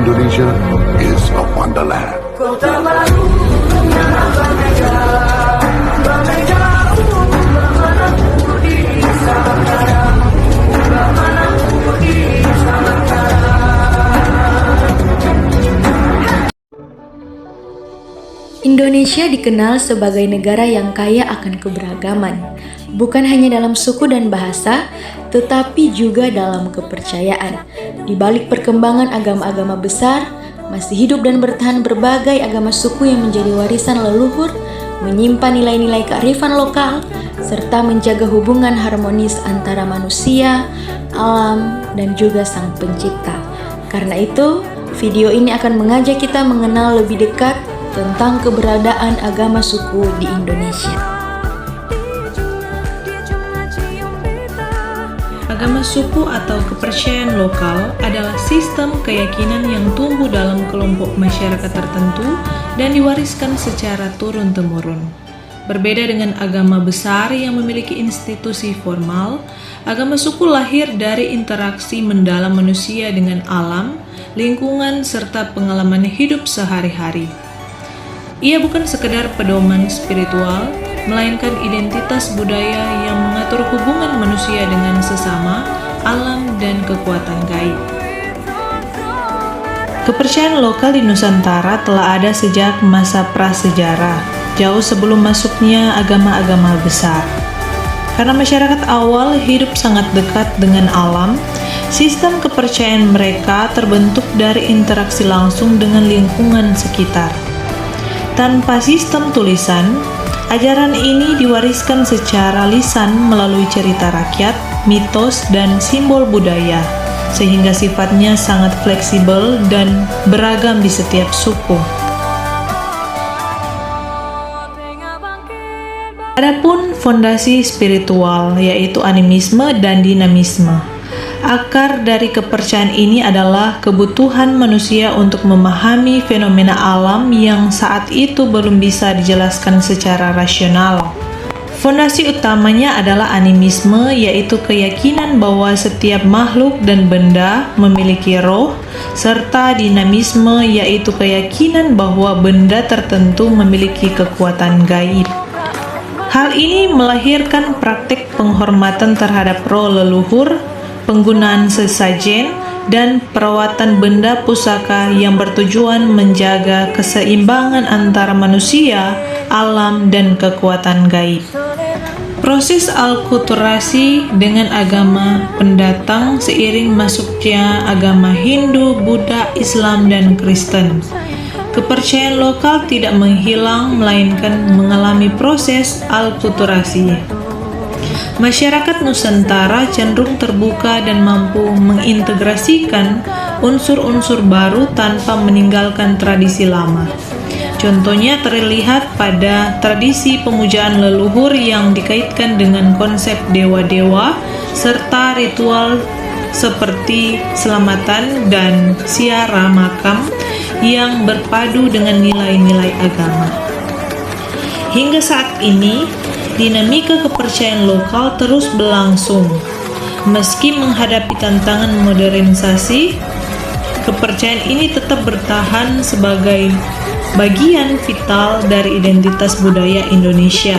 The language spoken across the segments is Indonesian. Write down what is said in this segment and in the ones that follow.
Indonesia is a wonderland. Indonesia dikenal sebagai negara yang kaya akan keberagaman, bukan hanya dalam suku dan bahasa, tetapi juga dalam kepercayaan. Di balik perkembangan agama-agama besar, masih hidup dan bertahan berbagai agama suku yang menjadi warisan leluhur, menyimpan nilai-nilai kearifan lokal, serta menjaga hubungan harmonis antara manusia, alam, dan juga Sang Pencipta. Karena itu, video ini akan mengajak kita mengenal lebih dekat tentang keberadaan agama suku di Indonesia. Agama suku atau kepercayaan lokal adalah sistem keyakinan yang tumbuh dalam kelompok masyarakat tertentu dan diwariskan secara turun-temurun. Berbeda dengan agama besar yang memiliki institusi formal, agama suku lahir dari interaksi mendalam manusia dengan alam, lingkungan, serta pengalaman hidup sehari-hari. Ia bukan sekedar pedoman spiritual, melainkan identitas budaya yang mengatur hubungan manusia dengan sesama, alam, dan kekuatan gaib. Kepercayaan lokal di Nusantara telah ada sejak masa prasejarah, jauh sebelum masuknya agama-agama besar. Karena masyarakat awal hidup sangat dekat dengan alam, sistem kepercayaan mereka terbentuk dari interaksi langsung dengan lingkungan sekitar. Tanpa sistem tulisan, ajaran ini diwariskan secara lisan melalui cerita rakyat, mitos, dan simbol budaya, sehingga sifatnya sangat fleksibel dan beragam di setiap suku. Adapun fondasi spiritual, yaitu animisme dan dinamisme. Akar dari kepercayaan ini adalah kebutuhan manusia untuk memahami fenomena alam yang saat itu belum bisa dijelaskan secara rasional. Fondasi utamanya adalah animisme, yaitu keyakinan bahwa setiap makhluk dan benda memiliki roh, serta dinamisme, yaitu keyakinan bahwa benda tertentu memiliki kekuatan gaib. Hal ini melahirkan praktik penghormatan terhadap roh leluhur, penggunaan sesajen, dan perawatan benda pusaka yang bertujuan menjaga keseimbangan antara manusia, alam, dan kekuatan gaib. Proses alkulturasi dengan agama pendatang seiring masuknya agama Hindu, Buddha, Islam, dan Kristen. Kepercayaan lokal tidak menghilang, melainkan mengalami proses alkulturasi. Masyarakat Nusantara cenderung terbuka dan mampu mengintegrasikan unsur-unsur baru tanpa meninggalkan tradisi lama. Contohnya terlihat pada tradisi pemujaan leluhur yang dikaitkan dengan konsep dewa-dewa serta ritual seperti selamatan dan ziarah makam yang berpadu dengan nilai-nilai agama. Hingga saat ini, dinamika kepercayaan lokal terus berlangsung. Meski menghadapi tantangan modernisasi, kepercayaan ini tetap bertahan sebagai bagian vital dari identitas budaya Indonesia.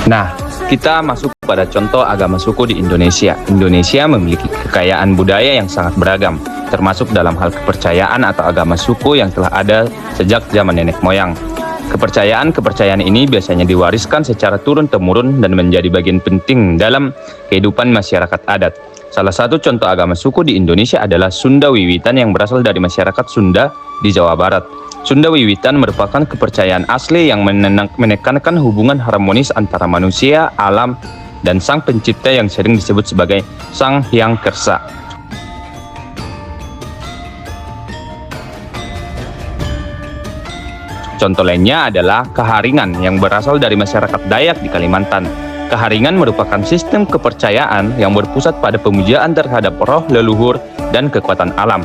Nah, kita masuk pada contoh agama suku di Indonesia. Indonesia memiliki kekayaan budaya yang sangat beragam, termasuk dalam hal kepercayaan atau agama suku yang telah ada sejak zaman nenek moyang. Kepercayaan ini biasanya diwariskan secara turun-temurun dan menjadi bagian penting dalam kehidupan masyarakat adat. Salah satu contoh agama suku di Indonesia adalah Sunda Wiwitan yang berasal dari masyarakat Sunda di Jawa Barat. Sunda Wiwitan merupakan kepercayaan asli yang menekankan hubungan harmonis antara manusia, alam, dan Sang Pencipta yang sering disebut sebagai Sang Hyang Kersa. Contoh lainnya adalah Keharingan yang berasal dari masyarakat Dayak di Kalimantan. Keharingan merupakan sistem kepercayaan yang berpusat pada pemujaan terhadap roh leluhur dan kekuatan alam.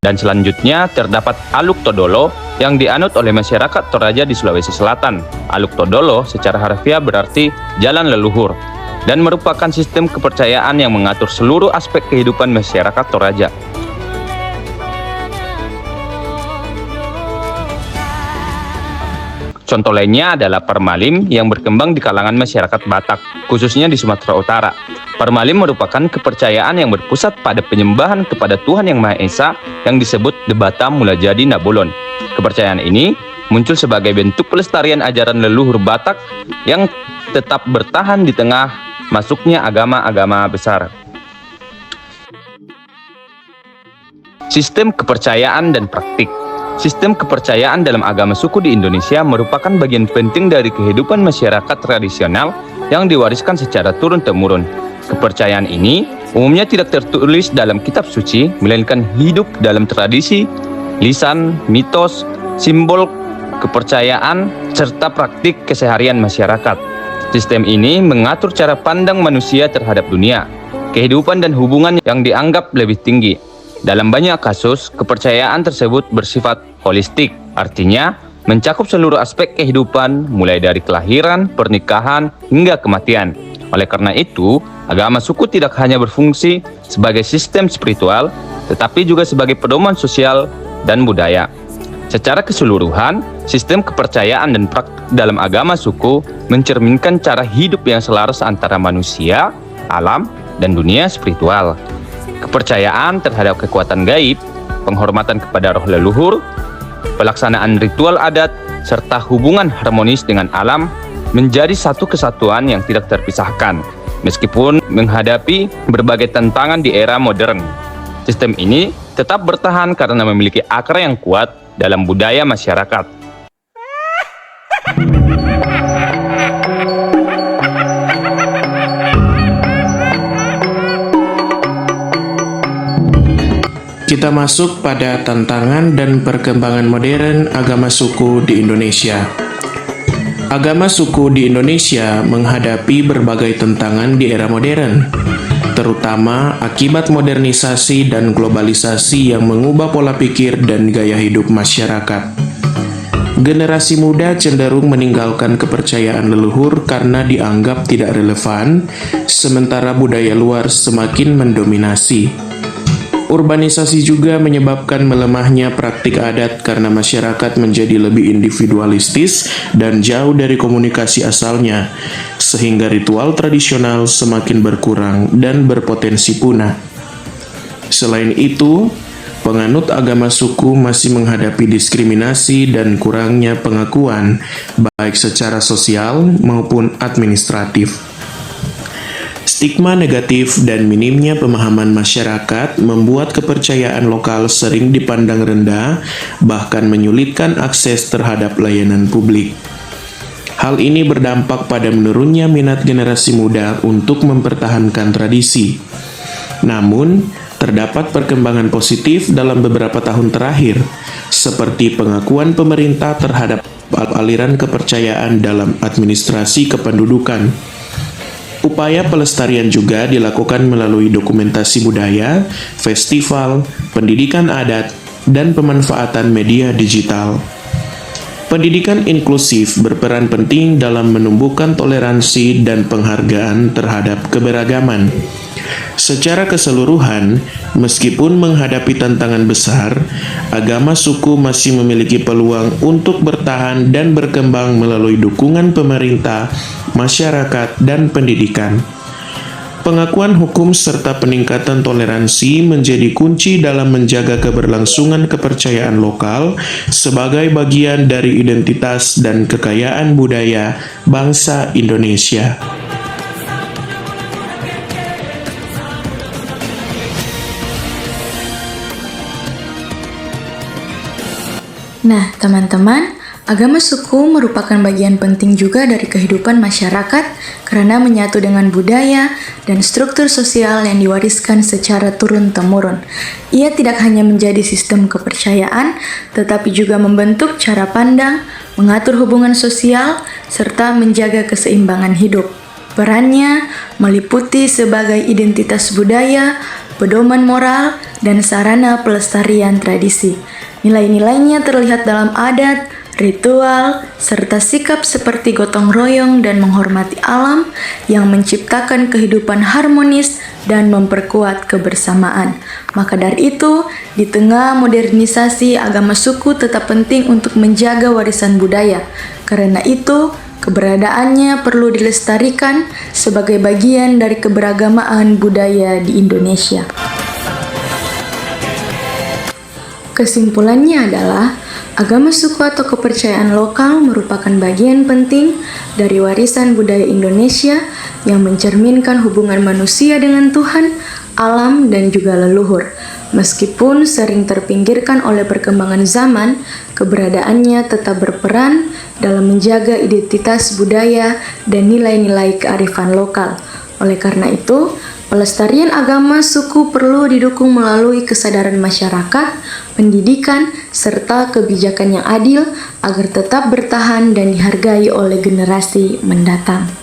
Dan selanjutnya terdapat Aluk Todolo yang dianut oleh masyarakat Toraja di Sulawesi Selatan. Aluk Todolo secara harfiah berarti jalan leluhur dan merupakan sistem kepercayaan yang mengatur seluruh aspek kehidupan masyarakat Toraja. Contoh lainnya adalah Permalim yang berkembang di kalangan masyarakat Batak, khususnya di Sumatera Utara. Permalim merupakan kepercayaan yang berpusat pada penyembahan kepada Tuhan Yang Maha Esa yang disebut Debata Mulajadi Nabolon. Kepercayaan ini muncul sebagai bentuk pelestarian ajaran leluhur Batak yang tetap bertahan di tengah masuknya agama-agama besar. Sistem kepercayaan dan praktik. Sistem kepercayaan dalam agama suku di Indonesia merupakan bagian penting dari kehidupan masyarakat tradisional yang diwariskan secara turun-temurun. Kepercayaan ini umumnya tidak tertulis dalam kitab suci, melainkan hidup dalam tradisi, lisan, mitos, simbol kepercayaan, serta praktik keseharian masyarakat. Sistem ini mengatur cara pandang manusia terhadap dunia, kehidupan dan hubungan yang dianggap lebih tinggi. Dalam banyak kasus, kepercayaan tersebut bersifat holistik, artinya mencakup seluruh aspek kehidupan, mulai dari kelahiran, pernikahan, hingga kematian. Oleh karena itu, agama suku tidak hanya berfungsi sebagai sistem spiritual, tetapi juga sebagai pedoman sosial dan budaya. Secara keseluruhan, sistem kepercayaan dan praktik dalam agama suku mencerminkan cara hidup yang selaras antara manusia, alam, dan dunia spiritual. Kepercayaan terhadap kekuatan gaib, penghormatan kepada roh leluhur, pelaksanaan ritual adat, serta hubungan harmonis dengan alam menjadi satu kesatuan yang tidak terpisahkan. Meskipun menghadapi berbagai tantangan di era modern, sistem ini tetap bertahan karena memiliki akar yang kuat dalam budaya masyarakat. Kita masuk pada tantangan dan perkembangan modern agama suku di Indonesia. Agama suku di Indonesia menghadapi berbagai tantangan di era modern, terutama akibat modernisasi dan globalisasi yang mengubah pola pikir dan gaya hidup masyarakat. Generasi muda cenderung meninggalkan kepercayaan leluhur karena dianggap tidak relevan, sementara budaya luar semakin mendominasi. Urbanisasi juga menyebabkan melemahnya praktik adat karena masyarakat menjadi lebih individualistis dan jauh dari komunikasi asalnya, sehingga ritual tradisional semakin berkurang dan berpotensi punah. Selain itu, penganut agama suku masih menghadapi diskriminasi dan kurangnya pengakuan, baik secara sosial maupun administratif. Stigma negatif dan minimnya pemahaman masyarakat membuat kepercayaan lokal sering dipandang rendah, bahkan menyulitkan akses terhadap layanan publik. Hal ini berdampak pada menurunnya minat generasi muda untuk mempertahankan tradisi. Namun, terdapat perkembangan positif dalam beberapa tahun terakhir, seperti pengakuan pemerintah terhadap aliran kepercayaan dalam administrasi kependudukan. Upaya pelestarian juga dilakukan melalui dokumentasi budaya, festival, pendidikan adat, dan pemanfaatan media digital. Pendidikan inklusif berperan penting dalam menumbuhkan toleransi dan penghargaan terhadap keberagaman. Secara keseluruhan, meskipun menghadapi tantangan besar, agama suku masih memiliki peluang untuk bertahan dan berkembang melalui dukungan pemerintah, masyarakat, dan pendidikan. Pengakuan hukum serta peningkatan toleransi menjadi kunci dalam menjaga keberlangsungan kepercayaan lokal sebagai bagian dari identitas dan kekayaan budaya bangsa Indonesia. Nah, teman-teman, agama suku merupakan bagian penting juga dari kehidupan masyarakat karena menyatu dengan budaya dan struktur sosial yang diwariskan secara turun-temurun. Ia tidak hanya menjadi sistem kepercayaan, tetapi juga membentuk cara pandang, mengatur hubungan sosial, serta menjaga keseimbangan hidup. Perannya meliputi sebagai identitas budaya, pedoman moral, dan sarana pelestarian tradisi. Nilai-nilainya terlihat dalam adat, ritual, serta sikap seperti gotong royong dan menghormati alam yang menciptakan kehidupan harmonis dan memperkuat kebersamaan. Maka dari itu, di tengah modernisasi, agama suku tetap penting untuk menjaga warisan budaya. Karena itu, keberadaannya perlu dilestarikan sebagai bagian dari keberagamaan budaya di Indonesia. Kesimpulannya adalah, agama suku atau kepercayaan lokal merupakan bagian penting dari warisan budaya Indonesia yang mencerminkan hubungan manusia dengan Tuhan, alam, dan juga leluhur. Meskipun sering terpinggirkan oleh perkembangan zaman, keberadaannya tetap berperan dalam menjaga identitas budaya dan nilai-nilai kearifan lokal. Oleh karena itu, pelestarian agama suku perlu didukung melalui kesadaran masyarakat, pendidikan, serta kebijakan yang adil agar tetap bertahan dan dihargai oleh generasi mendatang.